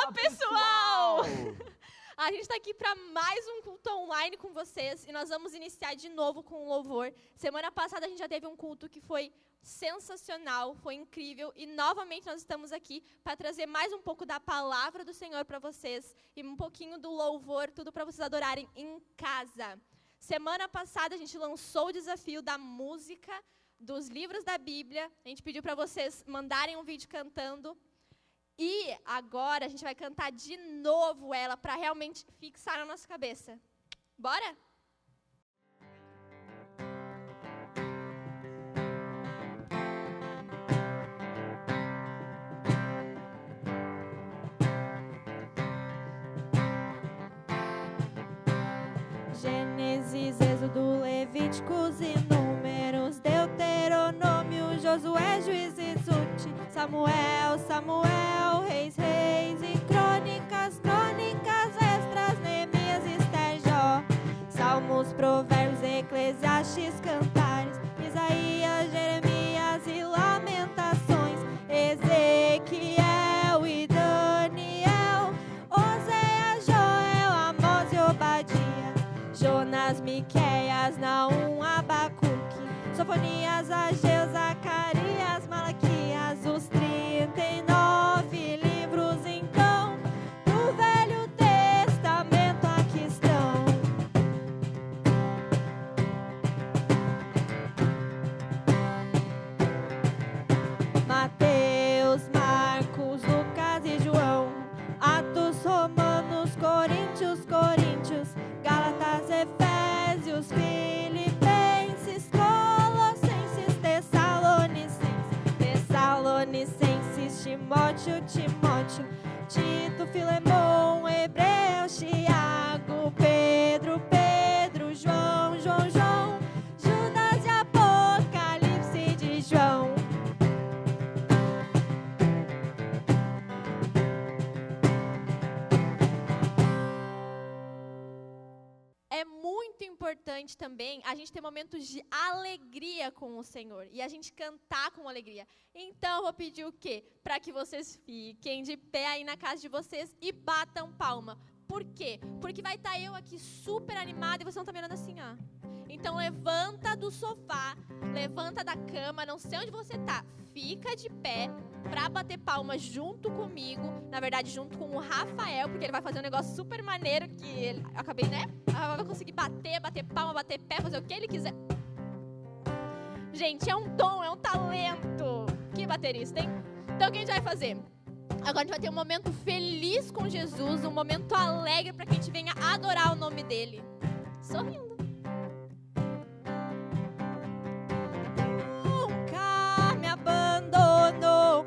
Fala, pessoal! A gente está aqui para mais um culto online com vocês e nós vamos iniciar de novo com o louvor. Semana passada a gente já teve um culto que foi sensacional, foi incrível e novamente nós estamos aqui para trazer mais um pouco da palavra do Senhor para vocês e um pouquinho do louvor, tudo para vocês adorarem em casa. Semana passada a gente lançou o desafio da música, dos livros da Bíblia. A gente pediu para vocês mandarem um vídeo cantando. E agora a gente vai cantar de novo ela para realmente fixar na nossa cabeça. Bora? Gênesis, Êxodo, Levíticos e Números, Deuteronômio, Josué, Juízes, Ruth, Samuel, Samuel, Reis, Reis e Crônicas, Crônicas, Esdras, Neemias, Esther, Jó, Salmos, Provérbios, Eclesiastes, Cantares, Isaías, Jeremias e Lamentações, Ezequiel e Daniel, Oséias, Joel, Amós e Obadias, Jonas, Miqueias, Naum, Abacuque, Sofonias, Ageu, Zacarias, Malaquias, os 39 livros, então, do Velho Testamento aqui estão. Mateus, Marcos, Lucas e João, Atos, Romanos, Coríntios, Gálatas, Efésios, Filipenses, Colossenses, Tessalonicenses, Timóteo, Tito, Filemão, Hebreus, Tiago, Pedro, João, Judas e Apocalipse de João. É muito importante também a gente ter momentos de alegria com o Senhor e a gente cantar com alegria. Então, eu vou pedir o quê? Para que vocês fiquem de pé aí na casa de vocês e batam palma. Por quê? Porque vai estar eu aqui super animada e vocês vão estar me olhando assim, ó. Então, levanta do sofá, levanta da cama, não sei onde você tá, fica de pé pra bater palma junto comigo, na verdade junto com o Rafael, porque ele vai fazer um negócio super maneiro que ele, eu acabei, né? Vai conseguir bater palma, bater pé, fazer o que ele quiser. Gente, é um dom, é um talento. Que baterista, hein? Então o que a gente vai fazer? Agora a gente vai ter um momento feliz com Jesus, um momento alegre para que a gente venha adorar o nome dele. Sorrindo. Nunca me abandonou,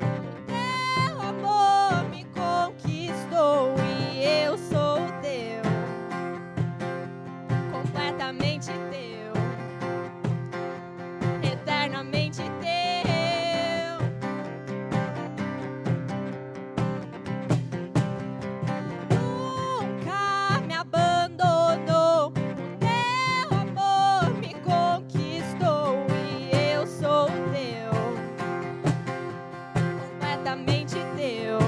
teu amor me conquistou e eu sou teu, completamente teu, eternamente teu. Nunca me abandonou, teu amor me conquistou e eu sou teu, completamente teu,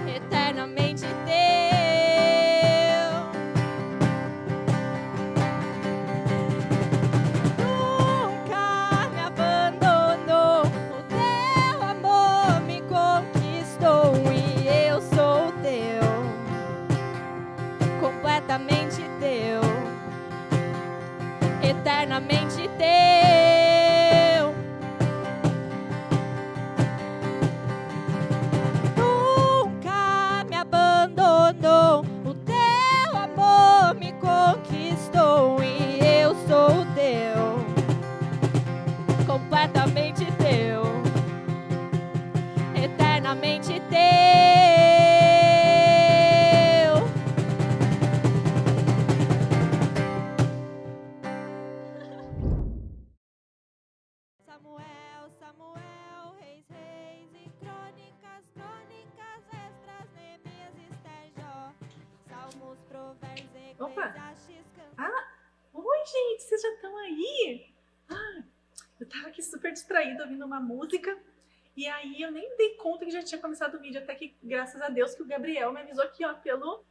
eternamente teu. Nunca me abandonou, o teu amor me conquistou e eu sou teu, completamente teu, eternamente teu. Nunca me abandonou, o teu amor me conquistou e eu sou teu, completamente teu, eternamente teu. Samuel, Samuel, Reis, Reis e Crônicas, Crônicas, Esdras, Neemias, Esther, Jó, Salmos, Provérbios, Eclesiastes, Cantares. Oi, gente, vocês já estão aí? Eu tava aqui super distraída ouvindo uma música E aí eu nem dei conta que já tinha começado o vídeo, até que, graças a Deus, que o Gabriel me avisou aqui, ó, pelo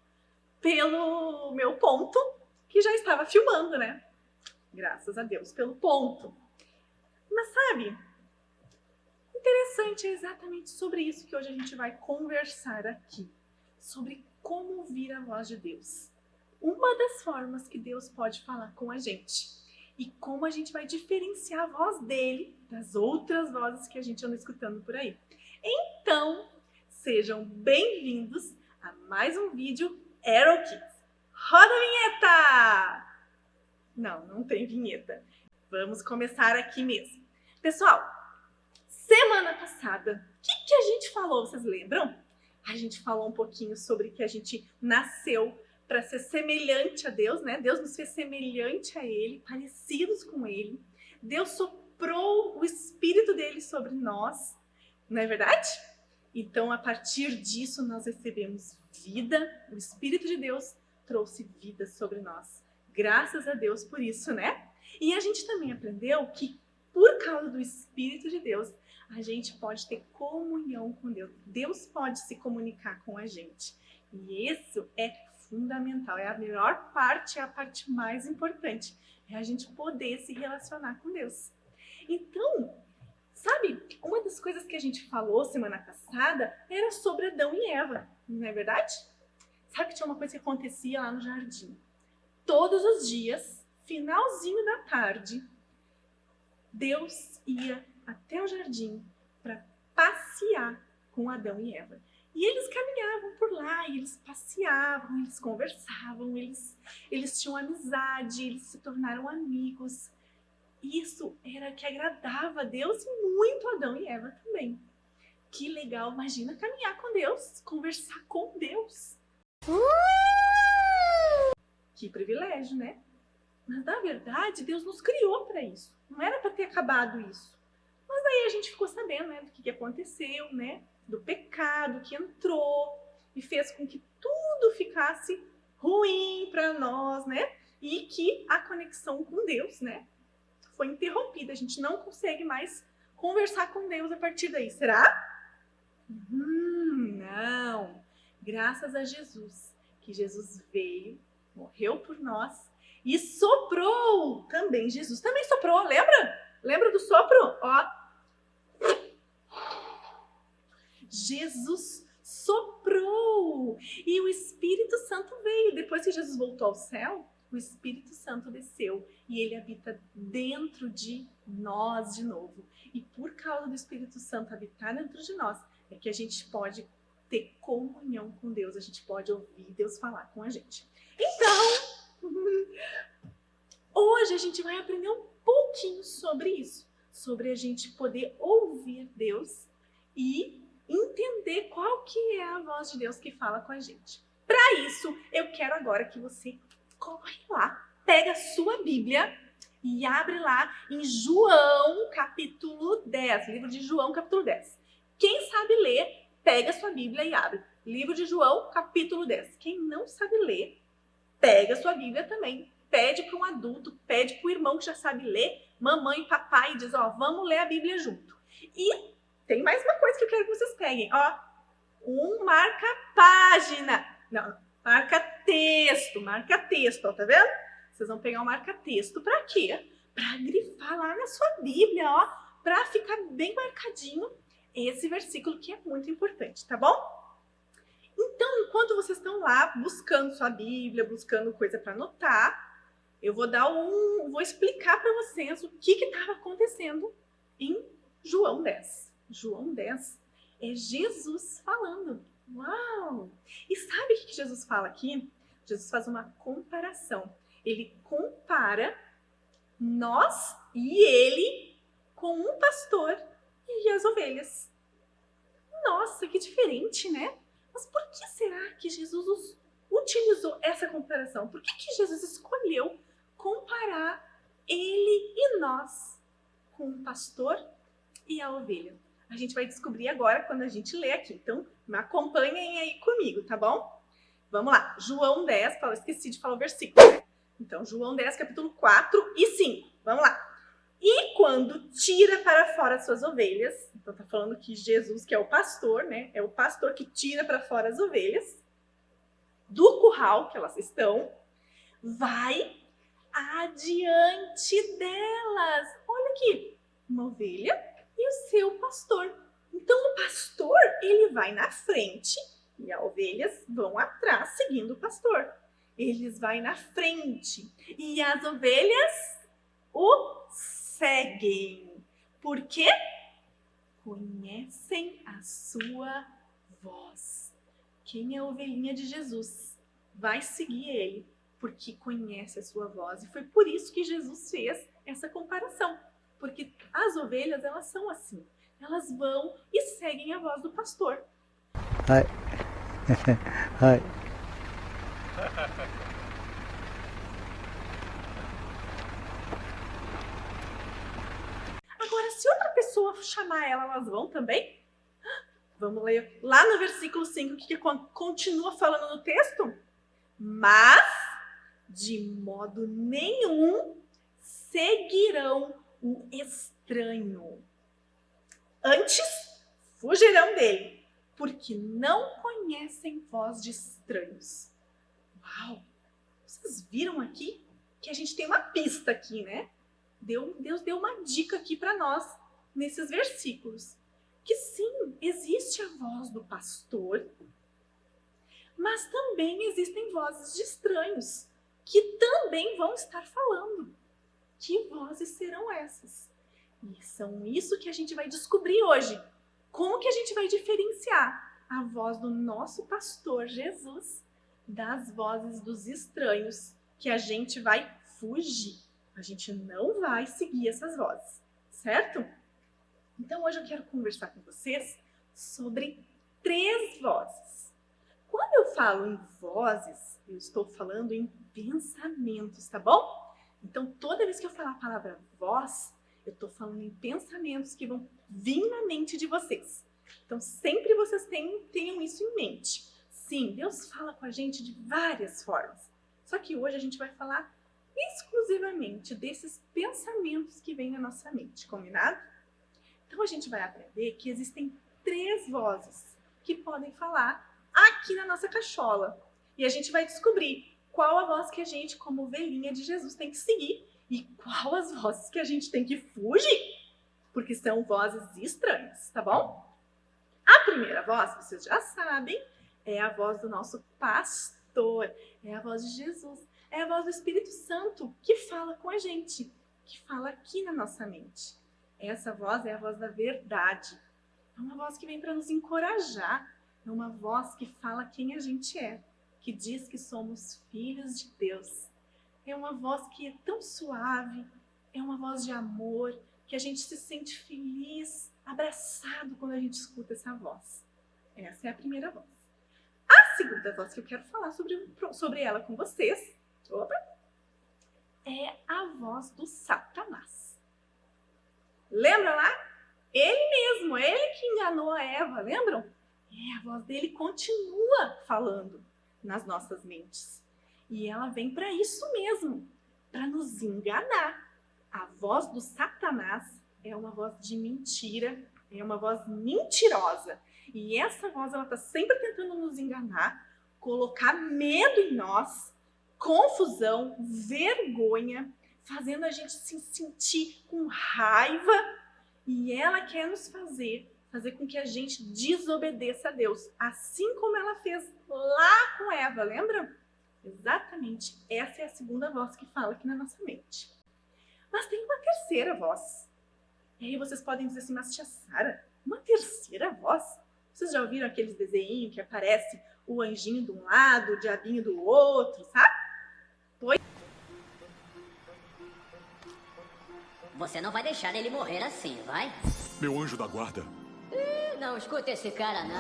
meu ponto, que já estava filmando, né? Graças a Deus, pelo ponto. Mas sabe, interessante, é exatamente sobre isso que hoje a gente vai conversar aqui. Sobre como ouvir a voz de Deus. Uma das formas que Deus pode falar com a gente. E como a gente vai diferenciar a voz dele das outras vozes que a gente anda escutando por aí. Então, sejam bem-vindos a mais um vídeo Arrow Kids. Roda a vinheta! Não tem vinheta. Vamos começar aqui mesmo. Pessoal, semana passada, o que a gente falou? Vocês lembram? A gente falou um pouquinho sobre que a gente nasceu para ser semelhante a Deus, né? Deus nos fez semelhante a Ele, parecidos com Ele. Deus soprou o Espírito dele sobre nós, não é verdade? Então, a partir disso, nós recebemos vida. O Espírito de Deus trouxe vida sobre nós. Graças a Deus por isso, né? E a gente também aprendeu que, por causa do Espírito de Deus, a gente pode ter comunhão com Deus. Deus pode se comunicar com a gente. E isso é fundamental. É a melhor parte, é a parte mais importante. É a gente poder se relacionar com Deus. Então, sabe, uma das coisas que a gente falou semana passada era sobre Adão e Eva, não é verdade? Sabe que tinha uma coisa que acontecia lá no jardim. Todos os dias, finalzinho da tarde, Deus ia até o jardim para passear com Adão e Eva. E eles caminhavam por lá, e eles passeavam, eles conversavam, eles tinham amizade, eles se tornaram amigos. Isso era que agradava a Deus e muito Adão e Eva também. Que legal, imagina caminhar com Deus, conversar com Deus. Que privilégio, né? Mas na verdade, Deus nos criou para isso. Não era para ter acabado isso. Mas aí a gente ficou sabendo, né, do que aconteceu, né? Do pecado que entrou e fez com que tudo ficasse ruim para nós, né? E que a conexão com Deus, né, foi interrompida. A gente não consegue mais conversar com Deus a partir daí. Será? Não. Graças a Jesus, que Jesus veio, morreu por nós e soprou também. Jesus também soprou, lembra? Lembra do sopro? Ó. Jesus soprou e o Espírito Santo veio. Depois que Jesus voltou ao céu, o Espírito Santo desceu e ele habita dentro de nós de novo. E por causa do Espírito Santo habitar dentro de nós, é que a gente pode ter comunhão com Deus, a gente pode ouvir Deus falar com a gente. Então, hoje a gente vai aprender um pouquinho sobre isso, sobre a gente poder ouvir Deus e entender qual que é a voz de Deus que fala com a gente. Para isso, eu quero agora que você corre lá, pega a sua Bíblia e abre lá em João capítulo 10, livro de João capítulo 10. Quem sabe ler, pega a sua Bíblia e abre. Livro de João capítulo 10. Quem não sabe ler, pega a sua Bíblia também. Pede para um adulto, pede para o irmão que já sabe ler, mamãe e papai, e diz, ó, vamos ler a Bíblia junto. E tem mais uma coisa que eu quero que vocês peguem, ó, um marca-página, não, marca-texto, ó, tá vendo? Vocês vão pegar um marca-texto para quê? Para grifar lá na sua Bíblia, ó, para ficar bem marcadinho esse versículo que é muito importante, tá bom? Então, enquanto vocês estão lá buscando sua Bíblia, buscando coisa para anotar, eu vou explicar para vocês o que estava acontecendo em João 10. João 10 é Jesus falando. Uau! E sabe o que Jesus fala aqui? Jesus faz uma comparação. Ele compara nós e ele com um pastor e as ovelhas. Nossa, que diferente, né? Mas por que será que Jesus utilizou essa comparação? Por que Jesus escolheu comparar ele e nós com o pastor e a ovelha? A gente vai descobrir agora quando a gente lê aqui. Então, me acompanhem aí comigo, tá bom? Vamos lá. João 10, esqueci de falar o versículo. Então, João 10, capítulo 4 e 5. Vamos lá. E quando tira para fora as suas ovelhas, então está falando que Jesus, que é o pastor, né? É o pastor que tira para fora as ovelhas do curral que elas estão, vai adiante delas. Olha aqui, uma ovelha e o seu pastor. Então o pastor, ele vai na frente e as ovelhas vão atrás seguindo o pastor. Eles vão na frente e as ovelhas o seguem. Por quê? Conhecem a sua voz. Quem é a ovelhinha de Jesus vai seguir ele, porque conhece a sua voz. E foi por isso que Jesus fez essa comparação. Porque as ovelhas, elas são assim. Elas vão e seguem a voz do pastor. Hi. Hi. Agora, se outra pessoa chamar ela, elas vão também? Vamos ler lá no versículo 5, que continua falando no texto. Mas, de modo nenhum, seguirão o estranho. Antes, fugirão dele, porque não conhecem voz de estranhos. Uau! Vocês viram aqui que a gente tem uma pista aqui, né? Deus deu uma dica aqui para nós nesses versículos. Que sim, existe a voz do pastor, mas também existem vozes de estranhos que também vão estar falando. Que vozes serão essas? E são isso que a gente vai descobrir hoje. Como que a gente vai diferenciar a voz do nosso pastor Jesus das vozes dos estranhos que a gente vai fugir? A gente não vai seguir essas vozes, certo? Então hoje eu quero conversar com vocês sobre 3 vozes. Quando eu falo em vozes, eu estou falando em pensamentos, tá bom? Então toda vez que eu falar a palavra voz, eu estou falando em pensamentos que vão vir na mente de vocês. Então sempre vocês tenham isso em mente. Sim, Deus fala com a gente de várias formas. Só que hoje a gente vai falar exclusivamente desses pensamentos que vêm na nossa mente, combinado? Então a gente vai aprender que existem 3 vozes que podem falar aqui na nossa cachola. E a gente vai descobrir qual a voz que a gente, como ovelhinha de Jesus, tem que seguir e qual as vozes que a gente tem que fugir, porque são vozes estranhas, tá bom? A primeira voz, vocês já sabem, é a voz do nosso pastor, é a voz de Jesus. É a voz do Espírito Santo que fala com a gente, que fala aqui na nossa mente. Essa voz é a voz da verdade. É uma voz que vem para nos encorajar. É uma voz que fala quem a gente é, que diz que somos filhos de Deus. É uma voz que é tão suave, é uma voz de amor, que a gente se sente feliz, abraçado quando a gente escuta essa voz. Essa é a primeira voz. A segunda voz que eu quero falar sobre ela com vocês é a voz do Satanás. Lembra lá? Ele mesmo, ele que enganou a Eva, lembram? A voz dele continua falando nas nossas mentes. E ela vem para isso mesmo, para nos enganar. A voz do Satanás é uma voz de mentira, é uma voz mentirosa. E essa voz, ela está sempre tentando nos enganar, colocar medo em nós, confusão, vergonha, fazendo a gente se sentir com raiva, e ela quer nos fazer com que a gente desobedeça a Deus, assim como ela fez lá com Eva, lembra? Exatamente, essa é a segunda voz que fala aqui na nossa mente. Mas tem uma terceira voz. E aí vocês podem dizer assim, mas tia Sara, uma terceira voz? Vocês já ouviram aqueles desenhos que aparece o anjinho de um lado, o diabinho do outro, sabe? Você não vai deixar ele morrer assim, vai? Meu anjo da guarda. Não escuta esse cara, não.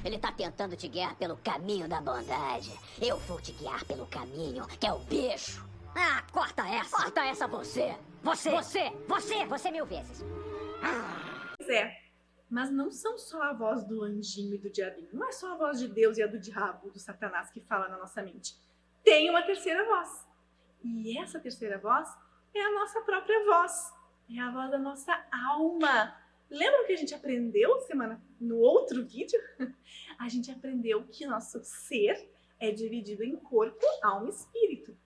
Ele tá tentando te guiar pelo caminho da bondade. Eu vou te guiar pelo caminho, que é o bicho. Ah, corta essa. Corta essa você. Você 1000 vezes. Pois é, mas não são só a voz do anjinho e do diabinho. Não é só a voz de Deus e a do diabo, do Satanás que fala na nossa mente. Tem uma terceira voz. E essa terceira voz é a nossa própria voz. É a voz da nossa alma. Lembra que a gente aprendeu no outro vídeo? A gente aprendeu que nosso ser é dividido em corpo, alma e espírito.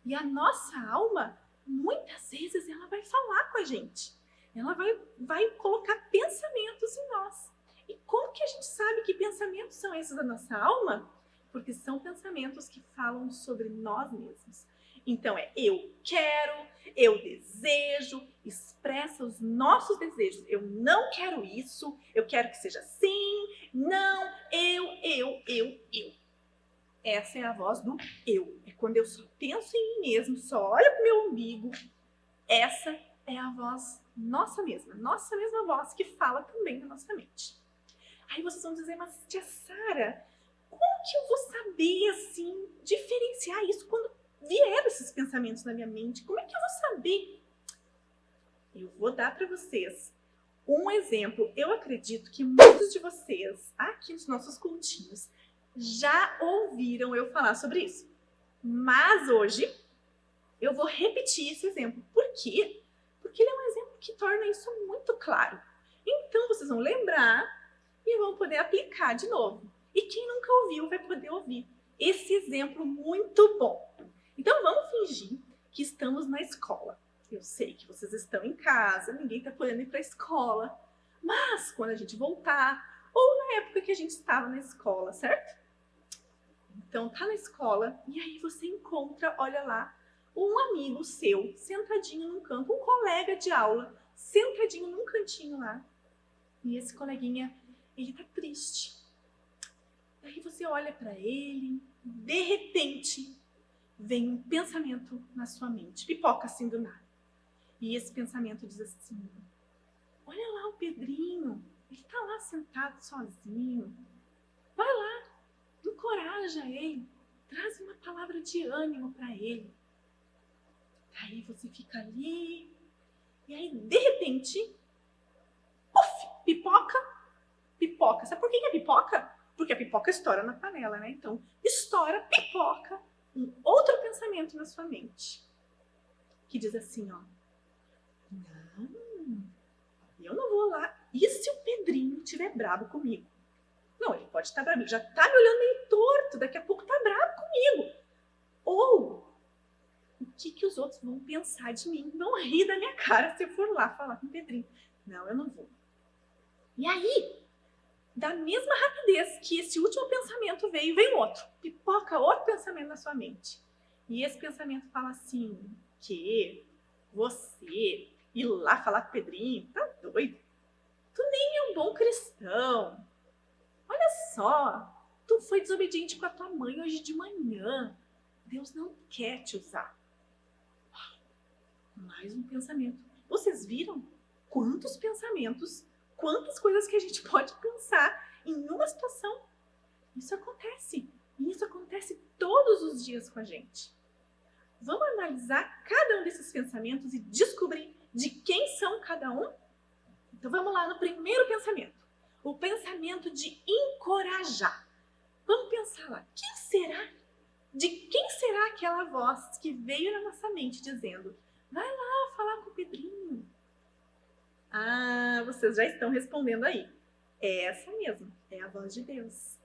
E a nossa alma, muitas vezes, ela vai falar com a gente. Ela vai colocar pensamentos em nós. E como que a gente sabe que pensamentos são esses da nossa alma? Porque são pensamentos que falam sobre nós mesmos. Então eu quero, eu desejo, expressa os nossos desejos. Eu não quero isso, eu quero que seja assim, não, eu. Essa é a voz do eu. É quando eu só penso em mim mesmo, só olho pro meu umbigo. Essa é a voz nossa mesma voz que fala também na nossa mente. Aí vocês vão dizer, mas tia Sara, como que eu vou saber, assim, diferenciar isso quando vieram esses pensamentos na minha mente? Como é que eu vou saber? Eu vou dar para vocês um exemplo. Eu acredito que muitos de vocês, aqui nos nossos cultinhos, já ouviram eu falar sobre isso. Mas hoje eu vou repetir esse exemplo. Por quê? Porque ele é um exemplo que torna isso muito claro. Então vocês vão lembrar e vão poder aplicar de novo. E quem nunca ouviu vai poder ouvir esse exemplo muito bom. Então vamos fingir que estamos na escola. Eu sei que vocês estão em casa, ninguém está podendo ir para a escola. Mas quando a gente voltar, ou na época que a gente estava na escola, certo? Então tá na escola e aí você encontra, olha lá, um amigo seu sentadinho num canto, um colega de aula sentadinho num cantinho lá. E esse coleguinha, ele tá triste. Aí você olha para ele, de repente vem um pensamento na sua mente, pipoca assim do nada. E esse pensamento diz assim: olha lá o Pedrinho, ele tá lá sentado sozinho. Vai lá, encoraja ele, traz uma palavra de ânimo para ele. Aí você fica ali, e aí de repente, puf, pipoca. Sabe por que é pipoca? Porque a pipoca estoura na panela, né? Então, estoura, pipoca, um outro pensamento na sua mente. Que diz assim, ó. Não, eu não vou lá. E se o Pedrinho estiver bravo comigo? Não, ele pode estar bravo. Já tá me olhando meio torto, daqui a pouco tá bravo comigo. Ou, o que os outros vão pensar de mim? Vão rir da minha cara se eu for lá falar com o Pedrinho. Não, eu não vou. E aí, da mesma rapidez que esse último pensamento veio, vem outro. Pipoca outro pensamento na sua mente. E esse pensamento fala assim, que você ir lá falar com o Pedrinho, tá doido? Tu nem é um bom cristão. Olha só, tu foi desobediente com a tua mãe hoje de manhã. Deus não quer te usar. Mais um pensamento. Vocês viram quantos pensamentos, quantas coisas que a gente pode pensar em uma situação? Isso acontece. E isso acontece todos os dias com a gente. Vamos analisar cada um desses pensamentos e descobrir de quem são cada um? Então vamos lá no primeiro pensamento. O pensamento de encorajar. Vamos pensar lá. Quem será? De quem será aquela voz que veio na nossa mente dizendo: vai lá falar com o Pedrinho? Ah, vocês já estão respondendo aí. É essa mesmo, é a voz de Deus.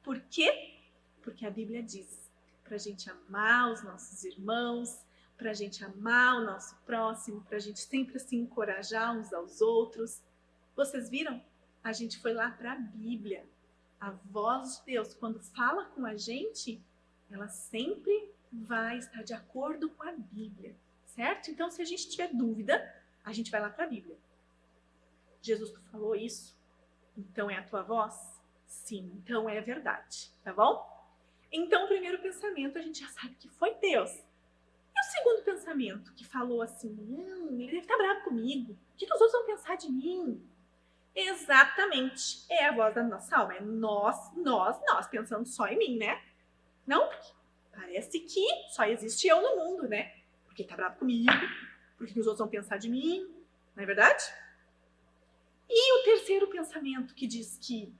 Por quê? Porque a Bíblia diz para a gente amar os nossos irmãos, para a gente amar o nosso próximo, para a gente sempre se encorajar uns aos outros. Vocês viram? A gente foi lá para a Bíblia. A voz de Deus, quando fala com a gente, ela sempre vai estar de acordo com a Bíblia, certo? Então, se a gente tiver dúvida, a gente vai lá para a Bíblia. Jesus, tu falou isso? Então é a tua voz? Sim, então é verdade, tá bom? Então, o primeiro pensamento, a gente já sabe que foi Deus. E o segundo pensamento, que falou assim, não, ele deve estar bravo comigo. O que os outros vão pensar de mim? Exatamente, é a voz da nossa alma. É nós, pensando só em mim, né? Não, parece que só existe eu no mundo, né? Porque tá bravo comigo, porque os outros vão pensar de mim, não é verdade? E o terceiro pensamento que diz que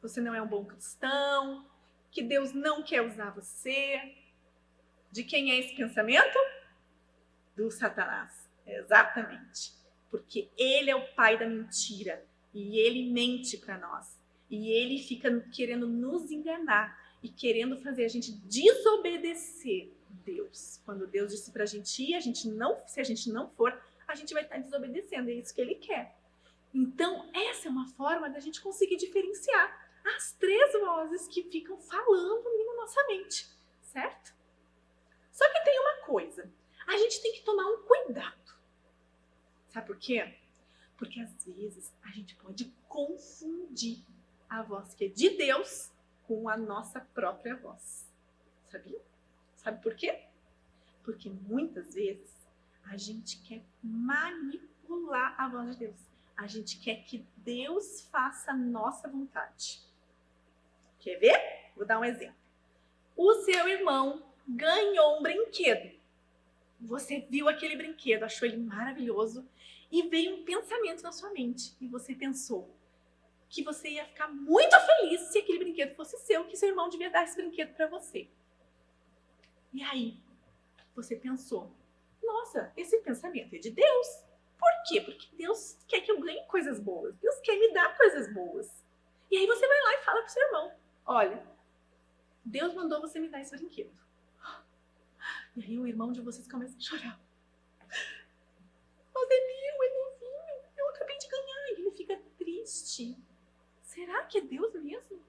você não é um bom cristão, que Deus não quer usar você. De quem é esse pensamento? Do Satanás. Exatamente. Porque ele é o pai da mentira. E ele mente para nós. E ele fica querendo nos enganar e querendo fazer a gente desobedecer Deus. Quando Deus disse pra gente ir, se a gente não for, a gente vai estar desobedecendo. É isso que ele quer. Então, essa é uma forma da gente conseguir diferenciar as 3 vozes que ficam falando ali na nossa mente, certo? Só que tem uma coisa, a gente tem que tomar um cuidado. Sabe por quê? Porque às vezes a gente pode confundir a voz que é de Deus com a nossa própria voz. Sabia? Sabe por quê? Porque muitas vezes a gente quer manipular a voz de Deus. A gente quer que Deus faça a nossa vontade. Quer ver? Vou dar um exemplo. O seu irmão ganhou um brinquedo. Você viu aquele brinquedo, achou ele maravilhoso e veio um pensamento na sua mente. E você pensou que você ia ficar muito feliz se aquele brinquedo fosse seu, que seu irmão devia dar esse brinquedo para você. E aí, você pensou, nossa, esse pensamento é de Deus. Por quê? Porque Deus quer que eu ganhe coisas boas. Deus quer me dar coisas boas. E aí você vai lá e fala pro seu irmão, olha, Deus mandou você me dar esse brinquedo. E aí o irmão de vocês começa a chorar. Mas é novinho, eu acabei de ganhar. E ele fica triste. Será que é Deus mesmo?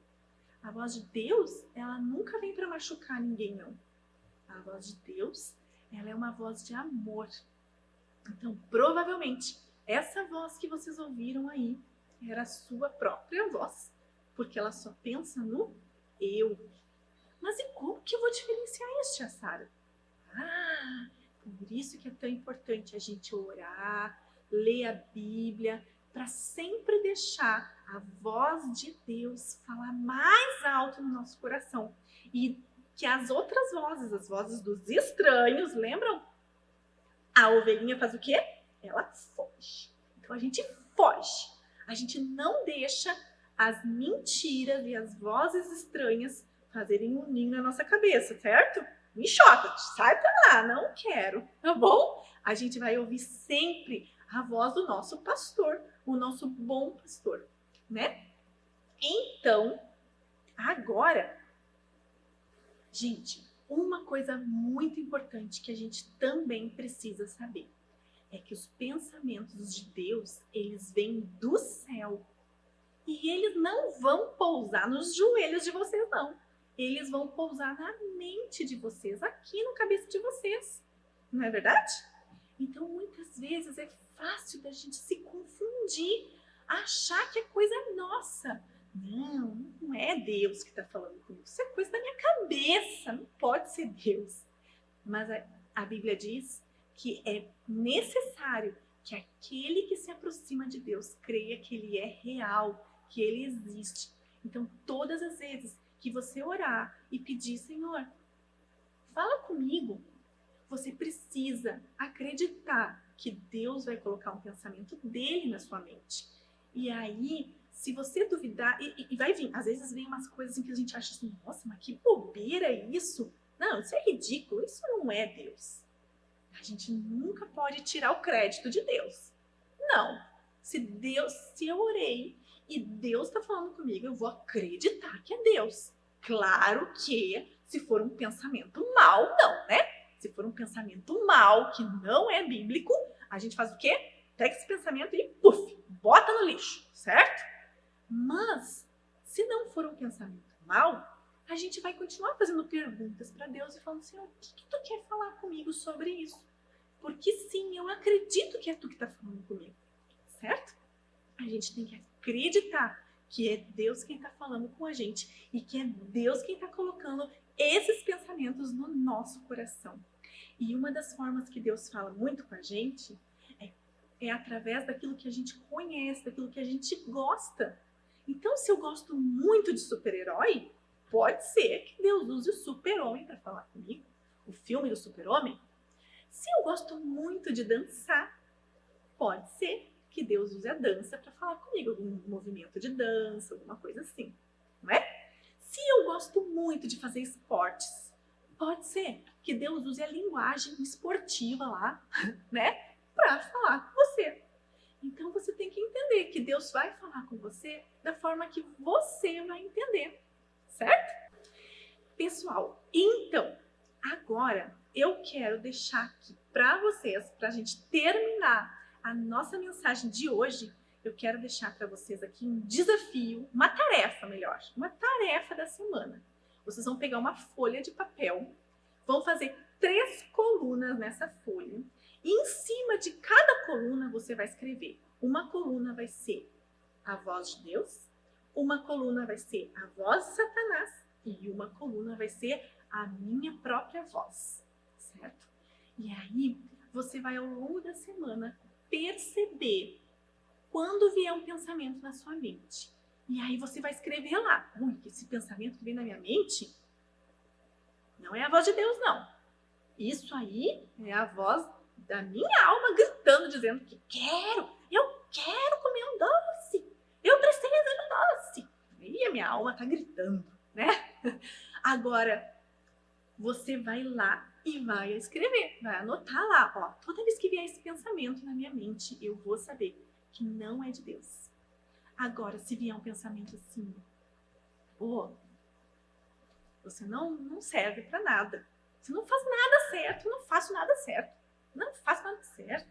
A voz de Deus, ela nunca vem para machucar ninguém, não. A voz de Deus, ela é uma voz de amor. Então, provavelmente, essa voz que vocês ouviram aí era a sua própria voz. Porque ela só pensa no eu. Mas e como que eu vou diferenciar isso, tia Sara? Ah, por isso que é tão importante a gente orar, ler a Bíblia, para sempre deixar a voz de Deus falar mais alto no nosso coração. E que as outras vozes, as vozes dos estranhos, lembram? A ovelhinha faz o quê? Ela foge. Então a gente foge. A gente não deixa as mentiras e as vozes estranhas fazerem um ninho na nossa cabeça, certo? Me choca, sai pra lá, não quero, tá bom? A gente vai ouvir sempre a voz do nosso pastor, o nosso bom pastor, né? Então, agora, gente, uma coisa muito importante que a gente também precisa saber é que os pensamentos de Deus, eles vêm do céu e eles não vão pousar nos joelhos de vocês, não. Eles vão pousar na mente de vocês, aqui no cabeça de vocês. Não é verdade? Então, muitas vezes é fácil da gente se confundir, achar que é coisa nossa. Não é Deus que está falando comigo. Isso é coisa da minha cabeça, não pode ser Deus. Mas a Bíblia diz que é necessário que aquele que se aproxima de Deus creia que Ele é real, que Ele existe. Então, todas as vezes que você orar e pedir, Senhor, fala comigo, você precisa acreditar que Deus vai colocar um pensamento dele na sua mente. E aí, se você duvidar, e vai vir, às vezes vem umas coisas em que a gente acha assim, nossa, mas que bobeira é isso? Não, isso é ridículo, isso não é Deus. A gente nunca pode tirar o crédito de Deus. Não, se eu orei e Deus está falando comigo, eu vou acreditar que é Deus. Claro que se for um pensamento mau, não, né? Se for um pensamento mau, que não é bíblico, a gente faz o quê? Pega esse pensamento e, puf, bota no lixo, certo? Mas, se não for um pensamento mau, a gente vai continuar fazendo perguntas para Deus e falando, Senhor, o que tu quer falar comigo sobre isso? Porque sim, eu acredito que é tu que está falando comigo, certo? A gente tem que acreditar que é Deus quem está falando com a gente e que é Deus quem está colocando esses pensamentos no nosso coração. E uma das formas que Deus fala muito com a gente é através daquilo que a gente conhece, daquilo que a gente gosta. Então, se eu gosto muito de super-herói, pode ser que Deus use o super-homem para falar comigo, o filme do super-homem. Se eu gosto muito de dançar, pode ser que Deus use a dança para falar comigo, algum movimento de dança, alguma coisa assim, não é? Se eu gosto muito de fazer esportes, pode ser que Deus use a linguagem esportiva lá, né? para falar com você. Então você tem que entender que Deus vai falar com você da forma que você vai entender, certo? Pessoal, então, agora eu quero deixar aqui para vocês, para a gente terminar a nossa mensagem de hoje, eu quero deixar para vocês aqui um desafio, uma tarefa melhor, uma tarefa da semana. Vocês vão pegar uma folha de papel, vão fazer 3 colunas nessa folha e em cima de cada coluna você vai escrever. Uma coluna vai ser a voz de Deus, uma coluna vai ser a voz de Satanás e uma coluna vai ser a minha própria voz, certo? E aí você vai ao longo da semana perceber quando vier um pensamento na sua mente. E aí você vai escrever lá, esse pensamento que vem na minha mente não é a voz de Deus, não. Isso aí é a voz da minha alma gritando, dizendo que eu quero comer um doce, eu preciso de um doce. E a minha alma tá gritando, né? Agora, você vai lá e vai escrever, vai anotar lá, ó, toda vez que vier esse pensamento na minha mente, eu vou saber que não é de Deus. Agora, se vier um pensamento assim, você não serve para nada. Você não faz nada certo, não faço nada certo. Não faço nada certo.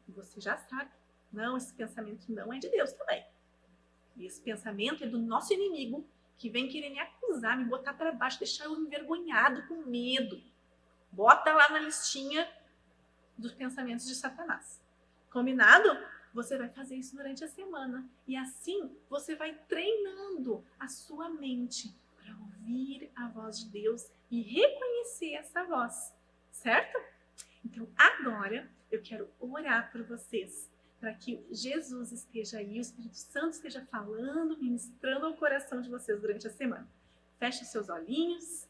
Você já sabe. Não, esse pensamento não é de Deus também. E esse pensamento é do nosso inimigo que vem querer me acusar, me botar para baixo, deixar eu envergonhado, com medo. Bota lá na listinha dos pensamentos de Satanás. Combinado? Você vai fazer isso durante a semana. E assim você vai treinando a sua mente para ouvir a voz de Deus e reconhecer essa voz, certo? Então agora eu quero orar por vocês, para que Jesus esteja aí, o Espírito Santo esteja falando, ministrando ao coração de vocês durante a semana. Feche os seus olhinhos,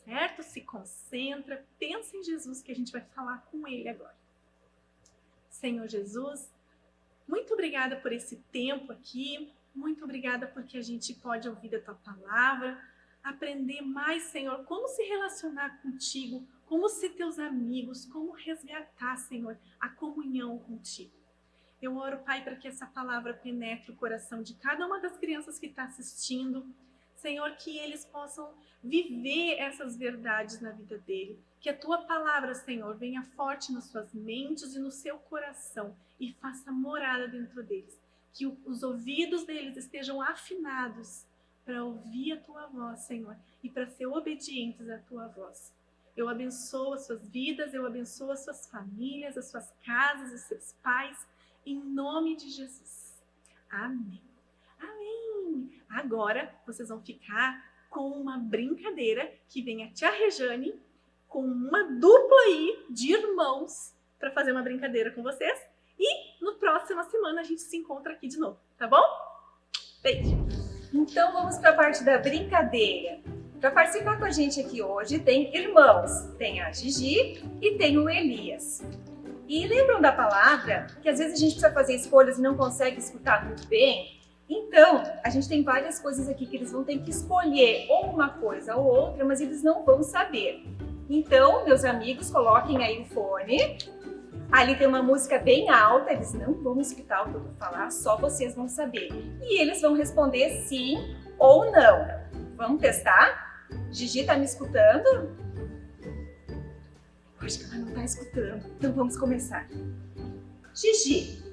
certo? Se concentra, pensa em Jesus que a gente vai falar com Ele agora. Senhor Jesus, muito obrigada por esse tempo aqui, muito obrigada porque a gente pode ouvir a Tua Palavra, aprender mais, Senhor, como se relacionar contigo, como ser Teus amigos, como resgatar, Senhor, a comunhão contigo. Eu oro, Pai, para que essa palavra penetre o coração de cada uma das crianças que está assistindo. Senhor, que eles possam viver essas verdades na vida dele. Que a Tua palavra, Senhor, venha forte nas suas mentes e no seu coração e faça morada dentro deles. Que os ouvidos deles estejam afinados para ouvir a Tua voz, Senhor, e para ser obedientes à Tua voz. Eu abençoo as suas vidas, eu abençoo as suas famílias, as suas casas, os seus pais, em nome de Jesus. Amém. Amém. Agora vocês vão ficar com uma brincadeira que vem a tia Rejane com uma dupla aí de irmãos para fazer uma brincadeira com vocês. E no próxima semana a gente se encontra aqui de novo, tá bom? Beijo. Então vamos para a parte da brincadeira. Para participar com a gente aqui hoje tem irmãos. Tem a Gigi e tem o Elias. E lembram da palavra que às vezes a gente precisa fazer escolhas e não consegue escutar muito bem? Então, a gente tem várias coisas aqui que eles vão ter que escolher ou uma coisa ou outra, mas eles não vão saber. Então, meus amigos, coloquem aí o fone. Ali tem uma música bem alta, eles não vão escutar o que eu vou falar, só vocês vão saber. E eles vão responder sim ou não. Vamos testar? Gigi, tá me escutando? Acho que ela não tá escutando. Então vamos começar. Gigi,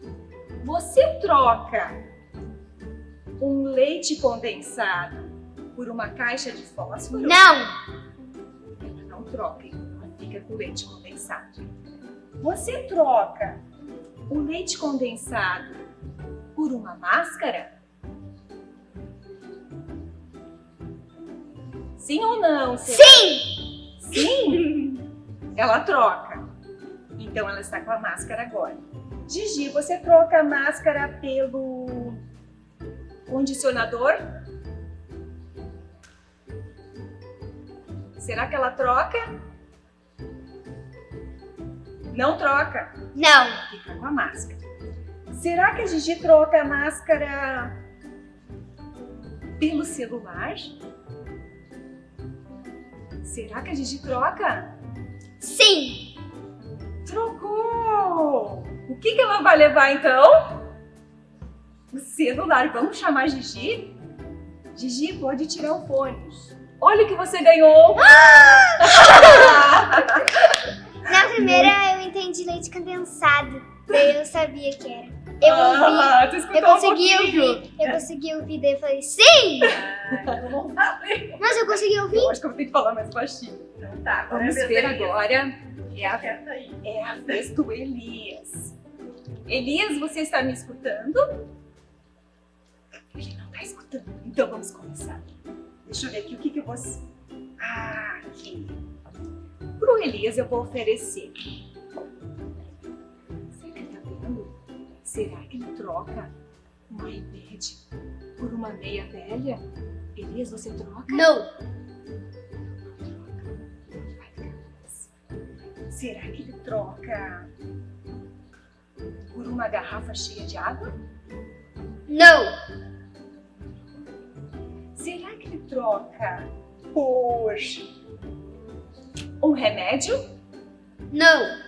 você troca um leite condensado por uma caixa de fósforo? Não! Ela não troca, ela fica com o leite condensado. Você troca o leite condensado por uma máscara? Sim ou não? Sim! Sim? Ela troca. Então ela está com a máscara agora. Gigi, você troca a máscara pelo condicionador? Será que ela troca? Não troca. Não! Fica com a máscara. Será que a Gigi troca a máscara pelo celular? Será que a Gigi troca? Sim! Trocou! O que ela vai levar então? O celular. Vamos chamar a Gigi? Gigi, pode tirar o fone. Olha o que você ganhou! Na primeira eu entendi leite condensado. Daí eu sabia que era. Eu ouvi. Tu Eu escutou consegui um pouquinho. ouvir. Eu consegui ouvir. Daí eu falei, sim! Eu não falei. Mas eu consegui ouvir. Eu acho que eu vou ter que falar mais baixinho. Então tá, Vamos é ver Elias. agora. Quieta aí. É a vez do Elias. Elias, você está me escutando? Ele não está escutando. Então vamos começar. Deixa eu ver aqui o que eu vou... aqui. Pro Elias eu vou oferecer. Será que ele tá vendo? Será que ele troca uma iPad por uma meia velha? Elias, você troca? Não. Será que ele troca por uma garrafa cheia de água? Não. Será que ele troca por um remédio? Não.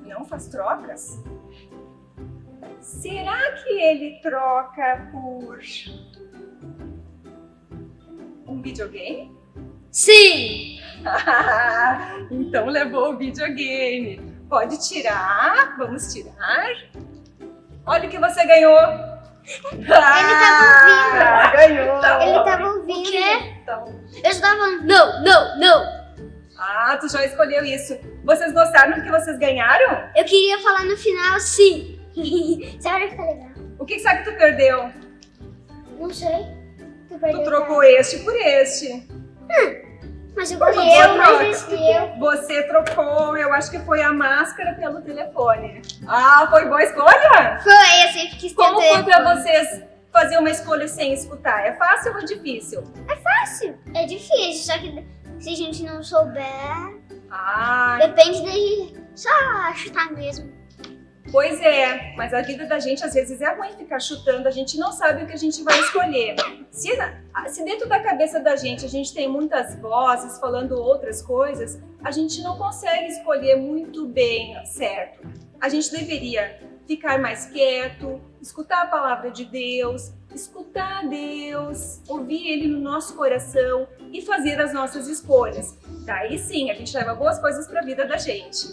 Não faz trocas? Será que ele troca por um videogame? Sim. Então levou o videogame. Pode tirar, vamos tirar. Olha o que você ganhou. tava Ganhou. Ele tava ouvindo. O quê? Então, Eu estava falando, não. tu já escolheu isso. Vocês gostaram do que vocês ganharam? Eu queria falar no final, sim. Sério que tá legal? O que será que tu perdeu? Não sei. Tu trocou este por este. Mas eu Por gostei. favor, troca. Mas eu... Você trocou, eu acho que foi a máscara pelo telefone. Foi boa escolha? Foi, eu sempre quis ter Como foi pra telefone. vocês fazer uma escolha sem escutar? É fácil ou difícil? Fácil. É difícil, só que se a gente não souber, Ah, depende de só chutar mesmo. pois é. Mas a vida da gente às vezes é ruim ficar chutando, a gente não sabe o que a gente vai escolher. Se dentro da cabeça da gente a gente tem muitas vozes falando outras coisas, a gente não consegue escolher muito bem, certo? A gente deveria ficar mais quieto, escutar a palavra de Deus, escutar Deus, ouvir Ele no nosso coração e fazer as nossas escolhas. Daí sim, a gente leva boas coisas para a vida da gente.